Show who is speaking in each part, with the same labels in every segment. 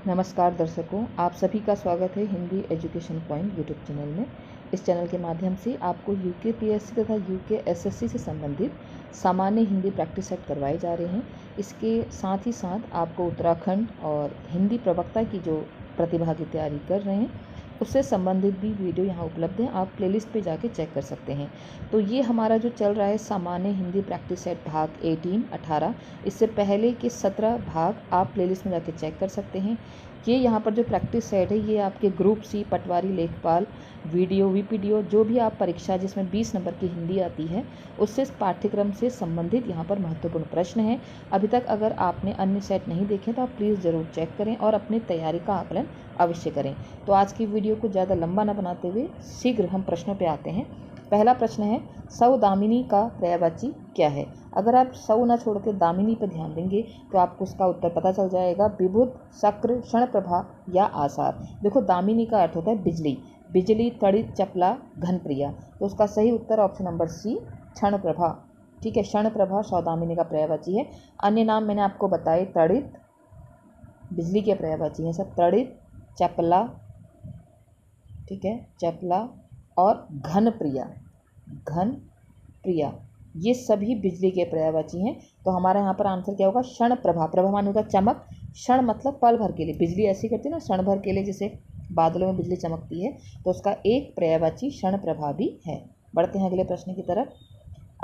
Speaker 1: नमस्कार दर्शकों, आप सभी का स्वागत है Hindi education point YouTube channel में। इस चैनल के माध्यम से आपको यूके पीएससी तथा यूके एसएससी से संबंधित सामान्य हिंदी प्रैक्टिस सेट करवाए जा रहे हैं। इसके साथ ही साथ आपको उत्तराखंड और हिंदी प्रवक्ता की जो प्रतिभा की तैयारी कर रहे हैं उससे संबंधित भी वीडियो यहाँ उपलब्ध है, आप प्लेलिस्ट पे जाके चेक कर सकते हैं। तो ये हमारा जो चल रहा है सामान्य हिंदी प्रैक्टिस सेट भाग 18 इससे पहले के 17 भाग आप प्लेलिस्ट में जाके चेक कर सकते हैं। ये यहाँ पर जो प्रैक्टिस सेट है ये आपके ग्रुप सी, पटवारी, लेखपाल, वीडियो, वीपीडीओ जो भी आप परीक्षा जिसमें 20 नंबर की हिंदी आती है उससे पाठ्यक्रम से संबंधित यहाँ पर महत्वपूर्ण प्रश्न हैं। अभी तक अगर आपने अन्य सेट नहीं देखे तो आप प्लीज़ ज़रूर चेक करें और अपनी तैयारी का आकलन अवश्य करें। तो आज की वीडियो को ज़्यादा लंबा न बनाते हुए शीघ्र हम प्रश्नों पर आते हैं। पहला प्रश्न है, सौदामिनी का पर्यायवाची क्या है? अगर आप सौ न छोड़ के दामिनी पर ध्यान देंगे तो आपको उसका उत्तर पता चल जाएगा, विबुध, शक्र, क्षणप्रभा या आसार। देखो, दामिनी का अर्थ होता है बिजली, बिजली, तड़ित, चपला, घनप्रिया। तो उसका सही उत्तर ऑप्शन नंबर सी, क्षणप्रभा। ठीक है, क्षणप्रभा सौदामिनी का पर्यायवाची है। अन्य नाम मैंने आपको बताए, तड़ित बिजली के पर्यायवाची हैं सब, तड़ित, चपला, ठीक है, चपला और घनप्रिया, घनप्रिया ये सभी बिजली के पर्यायवाची हैं। तो हमारा यहाँ पर आंसर क्या होगा? क्षण प्रभा। प्रभा मान होगा चमक, क्षण मतलब पल भर के लिए, बिजली ऐसी करती है ना क्षण भर के लिए, जैसे बादलों में बिजली चमकती है, तो उसका एक पर्यायवाची क्षण प्रभा भी है। बढ़ते हैं अगले प्रश्न की तरफ।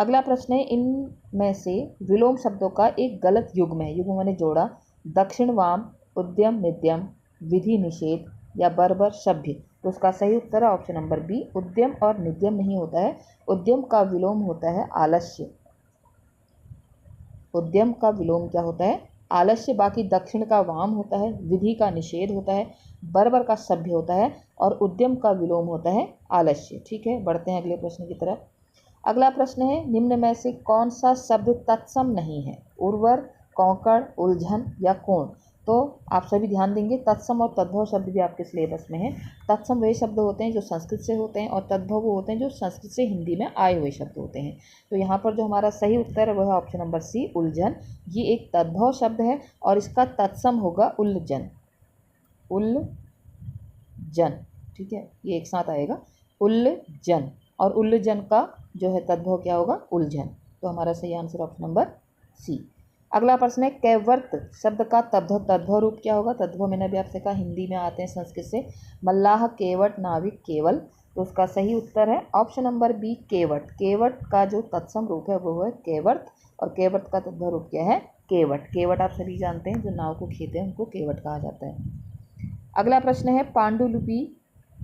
Speaker 1: अगला प्रश्न है, इनमें से विलोम शब्दों का एक गलत युग्म है, युग्म मैंने जोड़ा, दक्षिण वाम, उद्यम निद्यम, विधि निषेध या बर्बर सभ्य। तो उसका सही उत्तर है ऑप्शन नंबर बी, उद्यम और निद्यम नहीं होता है, उद्यम का विलोम होता है आलस्य। उद्यम का विलोम क्या होता है? आलस्य। बाकी दक्षिण का वाम होता है, विधि का निषेध होता है, बर्बर का सभ्य होता है और उद्यम का विलोम होता है आलस्य। ठीक है, बढ़ते हैं अगले प्रश्न की तरफ। अगला प्रश्न है, निम्न में से कौन सा शब्द तत्सम नहीं है? उर्वर, कौकड़, उलझन या कोण। तो आप सभी ध्यान देंगे, तत्सम और तद्भव शब्द भी आपके सिलेबस में है। तत्सम वे शब्द होते हैं जो संस्कृत से होते हैं और तद्भव वो होते हैं जो संस्कृत से हिंदी में आए हुए शब्द होते हैं। तो यहाँ पर जो हमारा सही उत्तर है वह है ऑप्शन नंबर सी, उलझन। ये एक तद्भव शब्द है और इसका तत्सम होगा उल्जन, उल्जन। ठीक है, ये एक साथ आएगा, उल्जन, और उल्जन का जो है तद्भव क्या होगा? उलझन। तो हमारा सही आंसर ऑप्शन नंबर सी। अगला प्रश्न है, कैवर्त शब्द का तद्भव रूप क्या होगा? तद्भव मैंने अभी आपसे कहा हिंदी में आते हैं संस्कृत से, मल्लाह, केवट, नाविक, केवल। तो उसका सही उत्तर है ऑप्शन नंबर बी, केवट। केवट का जो तत्सम रूप है वो है केवर्त और केवर्त का तद्भव रूप क्या है? केवट। केवट आप सभी जानते हैं, जो नाव को खेते हैं उनको केवट कहा जाता है। अगला प्रश्न है,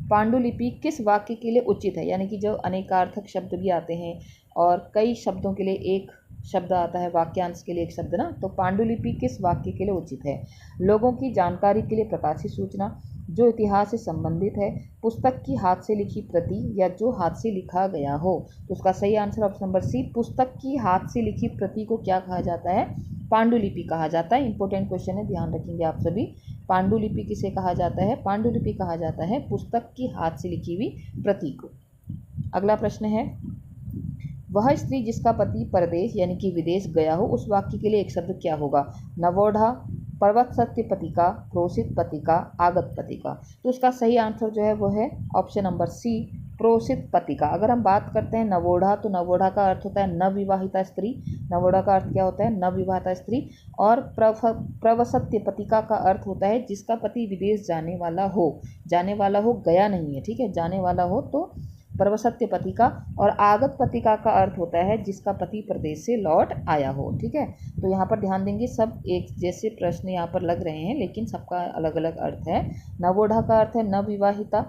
Speaker 1: पांडुलिपि किस वाक्य के लिए उचित है? यानी कि जो अनेकार्थक शब्द भी आते हैं और कई शब्दों के लिए एक शब्द आता है, वाक्यांश के लिए एक शब्द ना, तो पांडुलिपि किस वाक्य के लिए उचित है? लोगों की जानकारी के लिए प्रकाशित सूचना, जो इतिहास से संबंधित है, पुस्तक की हाथ से लिखी प्रति या जो हाथ से लिखा गया हो। तो उसका सही आंसर ऑप्शन नंबर सी, पुस्तक की हाथ से लिखी प्रति को क्या कहा जाता है? पांडुलिपि कहा जाता है। इंपॉर्टेंट क्वेश्चन है, ध्यान रखेंगे आप सभी। पांडुलिपि किसे कहा जाता है? पांडुलिपि कहा जाता है पुस्तक की हाथ से लिखी हुई प्रति को। अगला प्रश्न है, वह स्त्री जिसका पति परदेश यानी कि विदेश गया हो, उस वाक्य के लिए एक शब्द क्या होगा? नवोढ़ा, पर्वत सत्य पतिका, प्रोषित पतिका, आगत पतिका। तो उसका सही आंसर जो है वो है ऑप्शन नंबर सी, प्रोषित पतिका। अगर हम बात करते हैं नवोढ़ा, तो नवोढ़ा का अर्थ होता है नवविवाहिता स्त्री। नवोढ़ा का अर्थ क्या होता है? नवविवाहिता स्त्री। और प्रवसत्य पतिका का अर्थ होता है जिसका पति विदेश जाने वाला हो, जाने वाला हो, गया नहीं है। ठीक है, जाने वाला हो तो प्रवसत्य पतिका। और आगत पतिका का अर्थ होता है जिसका पति प्रदेश से लौट आया हो। ठीक है, तो यहाँ पर ध्यान देंगे, सब एक जैसे प्रश्न यहाँ पर लग रहे हैं लेकिन सबका अलग अलग अर्थ है। नवोढ़ा का अर्थ है नवविवाहिता,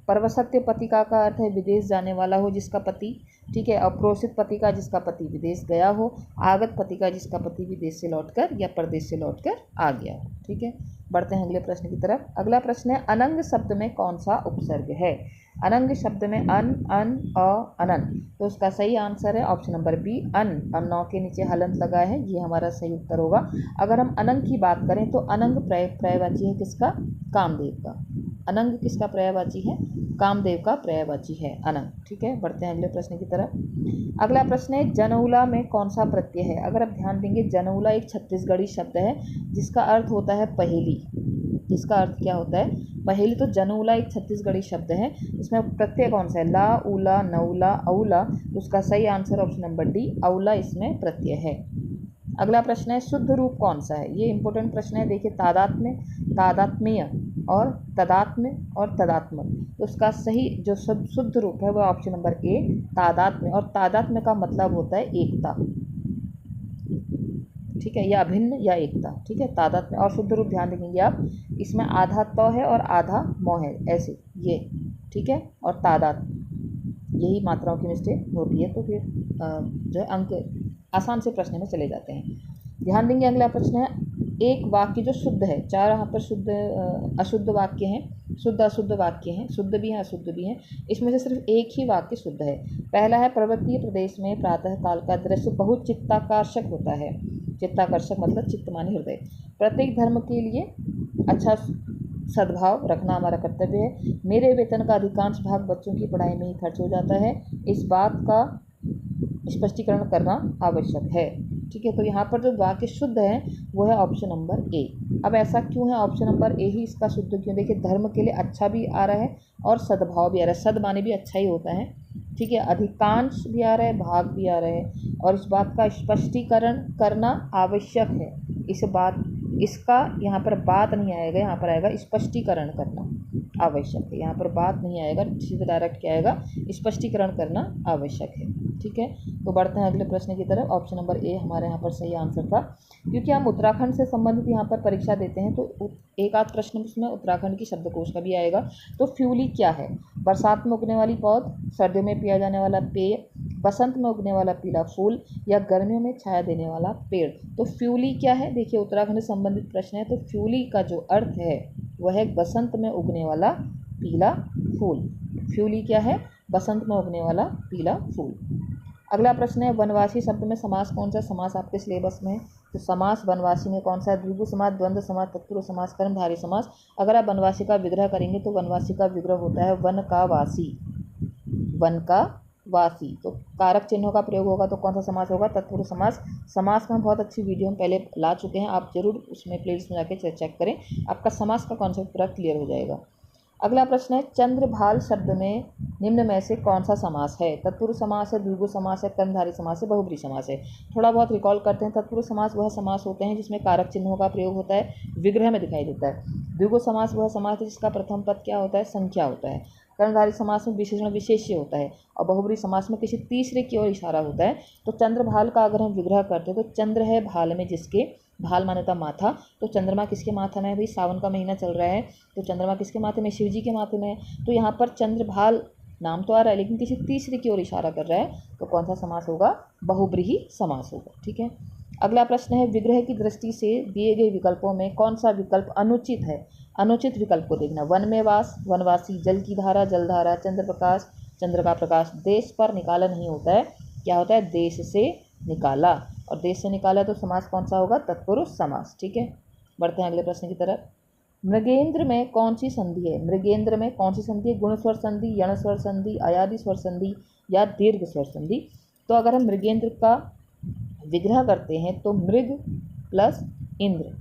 Speaker 1: प्रवसत्य पतिका का अर्थ है विदेश जाने वाला हो जिसका पति, ठीक है, अप्रोषित पतिका जिसका पति विदेश गया हो, आगत पतिका जिसका पति विदेश से लौटकर या प्रदेश से लौटकर आ गया हो। ठीक है, बढ़ते हैं अगले प्रश्न की तरफ। अगला प्रश्न है, अनंग शब्द में कौन सा उपसर्ग है? अनंग शब्द में अन, अनन। तो उसका सही आंसर है ऑप्शन नंबर बी, अन। अब नौ के नीचे हलंत लगा है, ये हमारा सही उत्तर होगा। अगर हम अनंग की बात करें तो अनंग पर्यायवाची है किसका? कामदेव का। अनंग किसका पर्यायवाची है? कामदेव का पर्यायवाची है अनंग। ठीक है, बढ़ते हैं अगले प्रश्न की तरफ। अगला प्रश्न है, जनऊला में कौन सा प्रत्यय है? अगर आप ध्यान देंगे, जनऊला एक छत्तीसगढ़ी शब्द है जिसका अर्थ होता है पहेली। जिसका अर्थ क्या होता है? पहेली तो जनूला एक छत्तीसगढ़ी शब्द है, इसमें प्रत्यय कौन सा है? ला, उला, नौला, औला। तो उसका सही answer option number D, OLA इसमें प्रत्यय है। अगला प्रश्न है शुद्ध रूप कौन सा है? ये इंपॉर्टेंट प्रश्न है। देखिए, तादात्म्य, तादात्म्य और तदात्म्य और तदात्मक। तो उसका सही जो शुद्ध रूप है वह ऑप्शन नंबर ए, तादात्म्य। और तादात्म्य का मतलब होता है एकता, ठीक है, या अभिन्न या एकता, ठीक है, तादात्म्य। और शुद्ध रूप ध्यान रखेंगे आप, इसमें आधा त है और आधा मौ है, ऐसे ये, ठीक है। और तादात्म्य, यही मात्राओं की मिस्टेक होती है। तो फिर जो है अंक आसान से प्रश्न में चले जाते हैं। ध्यान देंगे, अगला प्रश्न है एक वाक्य जो शुद्ध है, चार यहाँ पर शुद्ध अशुद्ध वाक्य हैं, शुद्ध अशुद्ध वाक्य हैं, शुद्ध भी हैं अशुद्ध भी हैं, इसमें से सिर्फ एक ही वाक्य शुद्ध है। पहला है पर्वतीय प्रदेश में प्रातःकाल का दृश्य बहुत चित्ताकर्षक होता है। चित्ताकर्षक मतलब चित्त माने हृदय। प्रत्येक धर्म के लिए अच्छा सद्भाव रखना हमारा कर्तव्य है। मेरे वेतन का अधिकांश भाग बच्चों की पढ़ाई में ही खर्च हो जाता है, इस बात का स्पष्टीकरण करना आवश्यक है, ठीक है। तो यहाँ पर जो वाक्य शुद्ध है वो है ऑप्शन नंबर ए। अब ऐसा क्यों है ऑप्शन नंबर ए ही इसका शुद्ध क्यों? देखिए, धर्म के लिए अच्छा भी आ रहा है और सद्भाव भी आ रहा है। सद माने भी अच्छा ही होता है, ठीक है, अधिकांश भी आ रहा है, भाग भी आ रहे हैं, और इस बात का स्पष्टीकरण करना आवश्यक है। इस बात, इसका यहाँ पर बात नहीं आएगा, यहाँ पर आएगा स्पष्टीकरण करना आवश्यक है। यहाँ पर बात नहीं आएगा, सीधे डायरेक्ट क्या आएगा? स्पष्टीकरण करना आवश्यक है, ठीक है। तो बढ़ते हैं अगले प्रश्न की तरफ। ऑप्शन नंबर ए हमारे यहाँ पर सही आंसर था, क्योंकि हम उत्तराखंड से संबंधित यहाँ पर परीक्षा देते हैं तो एक आध प्रश्न उसमें उत्तराखंड की शब्दकोश का भी आएगा। तो फ्यूली क्या है? बरसात में उगने वाली पौध, सर्दियों में पिया जाने वाला पेय, बसंत में उगने वाला पीला फूल, या गर्मियों में छाया देने वाला पेड़। तो फ्यूली क्या है? देखिए, उत्तराखंड से संबंधित प्रश्न है। तो फ्यूली का जो अर्थ है वह है बसंत में उगने वाला पीला फूल। फ्यूली क्या है? बसंत में उगने वाला पीला फूल। अगला प्रश्न है वनवासी शब्द में समास कौन सा? समास आपके सिलेबस में है। तो समास वनवासी में कौन सा है? द्विगु समास, द्वंद्व समास, तत्पुरुष समास, कर्मधारय समास। अगर आप वनवासी का विग्रह करेंगे तो वनवासी का विग्रह होता है वन का वासी, वन का वासी। तो कारक चिन्हों का प्रयोग होगा तो कौन सा समास होगा? तत्पुरुष समास। समास में बहुत अच्छी वीडियो हम पहले ला चुके हैं, आप जरूर उसमें प्लेलिस्ट में जाके चेक करें, आपका समास का कॉन्सेप्ट पूरा क्लियर हो जाएगा। अगला प्रश्न है चंद्रभाल शब्द में निम्न में से कौन सा समास है? तत्पुरुष समास है, द्विगु समास है, कर्मधारय समास है, बहुब्रीहि समास है। थोड़ा बहुत रिकॉल करते हैं। तत्पुरुष समास वह समास होते हैं जिसमें कारक चिन्हों का प्रयोग होता है, विग्रह में दिखाई देता है। द्विगु समास वह समास है जिसका प्रथम पद क्या होता है? संख्या होता है। कर्मधारय समास में विशेषण विशेष्य होता है, और बहुब्रीहि समास में किसी तीसरे की ओर इशारा होता है। तो चंद्रभाल का अगर हम विग्रह करते हैं तो चंद्र है भाल में जिसके, भाल माने था माथा, तो चंद्रमा किसके माथा में है? भाई सावन का महीना चल रहा है तो चंद्रमा किसके माथे में? शिव जी के माथे में है। तो यहाँ पर चंद्रभाल नाम तो आ रहा है लेकिन किसी तीसरे की ओर इशारा कर रहा है, तो कौन सा समास होगा? बहुब्रीहि समास होगा, ठीक है। अगला प्रश्न है विग्रह की दृष्टि से दिए गए विकल्पों में कौन सा विकल्प अनुचित है? अनुचित विकल्प को देखना। वन में वास, वनवासी, जल की धारा, जलधारा, चंद्र प्रकाश, चंद्र का प्रकाश। देश पर निकाला नहीं होता है, क्या होता है? देश से निकाला, और देश से निकाला तो समास कौन सा होगा? तत्पुरुष समास, ठीक है। बढ़ते हैं अगले प्रश्न की तरफ। मृगेंद्र में कौन सी संधि है? मृगेंद्र में कौन सी संधि है? गुण स्वर संधि, यण स्वर संधि, अयादि स्वर संधि, या दीर्घ स्वर संधि। तो अगर हम मृगेंद्र का विग्रह करते हैं तो मृग प्लस इंद्र,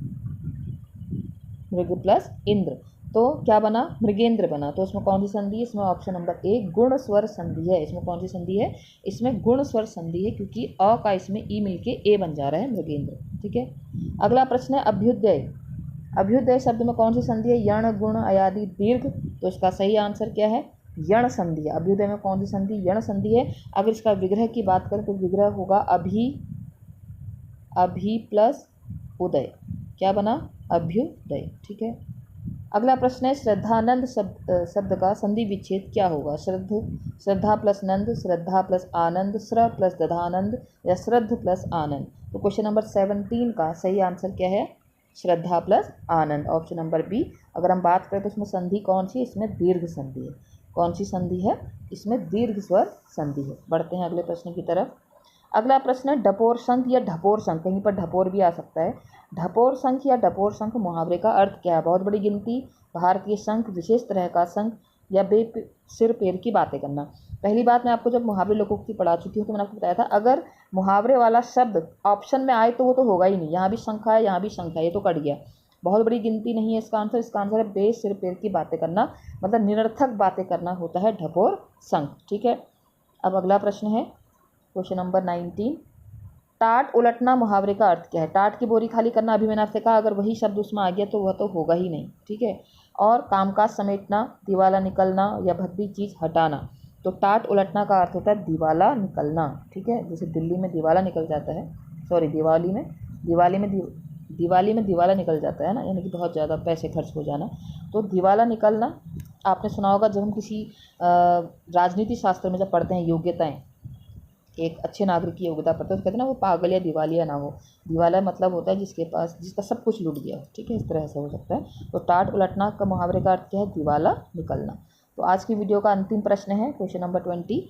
Speaker 1: मृग प्लस इंद्र, तो क्या बना? मृगेंद्र बना। तो इसमें कौन सी संधि है? इसमें ऑप्शन नंबर ए गुण स्वर संधि है। इसमें कौन सी संधि है? इसमें गुण स्वर संधि है, क्योंकि अ का इसमें ई मिलके ए बन जा रहा है, मृगेंद्र, ठीक है। अगला प्रश्न है अभ्युदय। अभ्युदय शब्द में कौन सी संधि है? यण, गुण, अयादि, दीर्घ। तो इसका सही आंसर क्या है? यण संधि है। अभ्युदय में कौन सी संधि? यण संधि है। अगर इसका विग्रह की बात करें तो विग्रह होगा अभि प्लस उदय, क्या बना? अभ्युदय, ठीक है। अगला प्रश्न है श्रद्धानंद शब्द का संधि विच्छेद क्या होगा? श्रद्धा प्लस नंद, श्रद्धा प्लस आनंद, श्र प्लस दधानंद, या श्रद्ध प्लस आनंद। तो क्वेश्चन नंबर 17 का सही आंसर क्या है? श्रद्धा प्लस आनंद, ऑप्शन नंबर बी। अगर हम बात करें तो इसमें संधि कौन सी है? इसमें दीर्घ संधि है। कौन सी संधि है? इसमें दीर्घ स्वर संधि है। बढ़ते हैं अगले प्रश्न की तरफ। अगला प्रश्न है ढपोर शंख या ढपोर शंख, कहीं पर ढपोर भी आ सकता है। ढपोर शंख या ढपोर शंख मुहावरे का अर्थ क्या है? बहुत बड़ी गिनती, भारतीय शंख, विशेष तरह का शंख, या सिर पैर की बातें करना। पहली बात, मैं आपको जब मुहावरे लोकोक्ति पढ़ा चुकी हूँ तो मैंने आपको बताया था अगर मुहावरे वाला शब्द ऑप्शन में आए तो वो तो होगा ही नहीं। यहाँ भी शंख है, यहाँ भी शंख है, ये तो कट गया। बहुत बड़ी गिनती नहीं है इसका आंसर। इसका आंसर है बे सिर पैर की बातें करना, मतलब निरर्थक बातें करना होता है ढपोर संग। ठीक है, अब अगला प्रश्न है क्वेश्चन नंबर 19। टाट उलटना मुहावरे का अर्थ क्या है? टाट की बोरी खाली करना, अभी मैंने आपसे कहा अगर वही शब्द उसमें आ गया तो वह तो होगा ही नहीं। ठीक है, और कामकाज समेटना, दिवाला निकलना या भद्दी चीज़ हटाना। तो टाट उलटना का अर्थ होता है दिवाला निकलना। ठीक है, जैसे दिल्ली में दिवाला निकल जाता है, सॉरी दिवाली में दिवाला निकल जाता है ना, यानी कि बहुत ज़्यादा पैसे खर्च हो जाना। तो दिवाला निकलना आपने सुना होगा, जब हम किसी राजनीति शास्त्र में जब पढ़ते हैं योग्यताएं, एक अच्छे नागरिक की योग्यता पढ़ते हैं तो कहते हैं ना वो पागल या दिवालिया ना हो। दिवाला मतलब होता है जिसका सब कुछ लूट गया हो। ठीक है, इस तरह से हो सकता है। तो टाट उलटना का मुहावरे का अर्थ क्या है? दिवाला निकलना। तो आज की वीडियो का अंतिम प्रश्न है क्वेश्चन नंबर 20।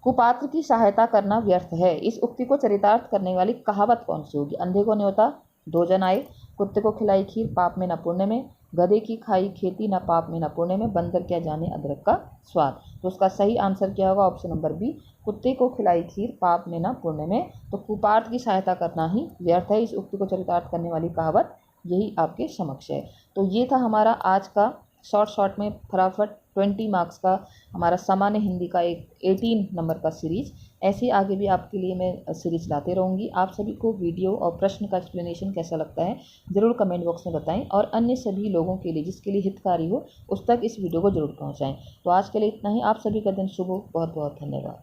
Speaker 1: कुपात्र की सहायता करना व्यर्थ है, इस उक्ति को चरितार्थ करने वाली कहावत कौन सी होगी? अंधे को न्योता, दो जन आए, कुत्ते को खिलाई खीर, पाप में न पुण्य में, गधे की खाई खेती न पाप में न पुण्य में, बंदर क्या जाने अदरक का स्वाद। तो उसका सही आंसर क्या होगा? ऑप्शन नंबर बी, कुत्ते को खिलाई खीर, पाप में न पुण्य में। तो कुपात्र की सहायता करना ही व्यर्थ है, इस उक्ति को चरितार्थ करने वाली कहावत यही आपके समक्ष है। तो ये था हमारा आज का शॉर्ट में फटाफट 20 मार्क्स का हमारा सामान्य हिंदी का एक 18 नंबर का सीरीज। ऐसे आगे भी आपके लिए मैं सीरीज लाते रहूँगी। आप सभी को वीडियो और प्रश्न का एक्सप्लेनेशन कैसा लगता है ज़रूर कमेंट बॉक्स में बताएं, और अन्य सभी लोगों के लिए जिसके लिए हितकारी हो उस तक इस वीडियो को जरूर पहुँचाएँ। तो आज के लिए इतना ही। आप सभी का दिन शुभ हो। बहुत बहुत धन्यवाद।